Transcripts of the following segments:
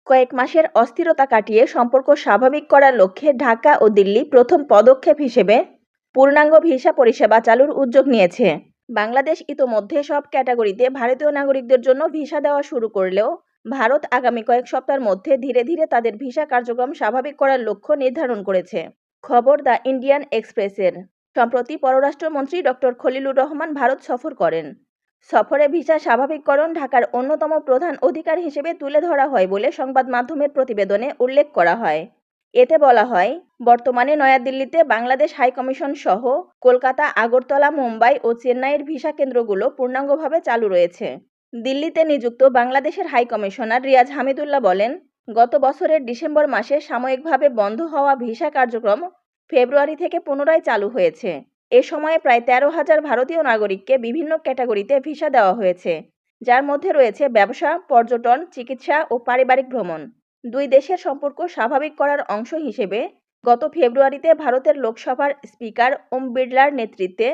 কয়েক মাসের অস্থিরতা কাটিয়ে সম্পর্ক স্বাভাবিক করার লক্ষ্যে ঢাকা ও দিল্লি প্রথম পদক্ষেপ হিসেবে পূর্ণাঙ্গ ভিসা পরিষেবা চালুর উদ্যোগ নিয়েছে। বাংলাদেশ ইতোমধ্যে সব ক্যাটাগরিতে ভারতীয় নাগরিকদের জন্য ভিসা দেওয়া শুরু করলেও ভারত আগামী কয়েক সপ্তাহের মধ্যে ধীরে ধীরে তাদের ভিসা কার্যক্রম স্বাভাবিক করার লক্ষ্য নির্ধারণ করেছে। খবর দ্য ইন্ডিয়ান এক্সপ্রেসের। সম্প্রতি পররাষ্ট্রমন্ত্রী ডক্টর খলিলুর রহমান ভারত সফর করেন। সফরে ভিসা স্বাভাবিককরণ ঢাকার অন্যতম প্রধান অধিকার হিসেবে তুলে ধরা হয় বলে সংবাদ মাধ্যমের প্রতিবেদনে উল্লেখ করা হয়। এতে বলা হয়, বর্তমানে নয়াদিল্লিতে বাংলাদেশ হাইকমিশন সহ কলকাতা, আগরতলা, মুম্বাই ও চেন্নাইয়ের ভিসা কেন্দ্রগুলো পূর্ণাঙ্গভাবে চালু রয়েছে। দিল্লিতে নিযুক্ত বাংলাদেশের হাইকমিশনার রিয়াজ হামিদুল্লাহ বলেন, গত বছরের ডিসেম্বর মাসে সাময়িকভাবে বন্ধ হওয়া ভিসা কার্যক্রম ফেব্রুয়ারি থেকে পুনরায় চালু হয়েছে। এ সময়ে প্রায় 13,000 ভারতীয় নাগরিককে বিভিন্ন ক্যাটাগরিতে ভিসা দেওয়া হয়েছে, যার মধ্যে রয়েছে ব্যবসা, পর্যটন, চিকিৎসা ও পারিবারিক ভ্রমণ। দুই দেশের সম্পর্ক স্বাভাবিক করার অংশ হিসেবে গত ফেব্রুয়ারিতে ভারতের লোকসভার স্পিকার ওম বিড়লার নেতৃত্বে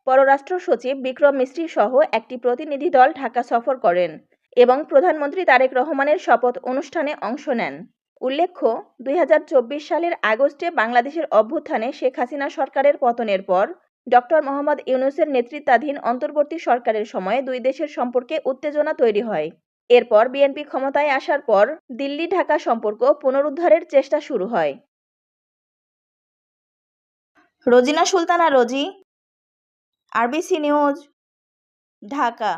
পররাষ্ট্র সচিব বিক্রম মিস্ত্রি সহ একটি প্রতিনিধি দল ঢাকা সফর করেন এবং প্রধানমন্ত্রী তারেক রহমানের শপথ অনুষ্ঠানে অংশ নেন। উল্লেখ্য, 2024 সালের আগস্টে বাংলাদেশের অভ্যুত্থানে শেখ হাসিনা সরকারের পতনের পর ডক্টর মোহাম্মদ ইউনূসের নেতৃত্বাধীন অন্তর্বর্তী সরকারের সময়ে দুই দেশের সম্পর্কে উত্তেজনা তৈরি হয়। এরপর বিএনপি ক্ষমতায় আসার পর দিল্লি-ঢাকা সম্পর্ক পুনরুদ্ধারের চেষ্টা শুরু হয়। রোজিনা সুলতানা রোজি, আরবিসি নিউজ, ঢাকা।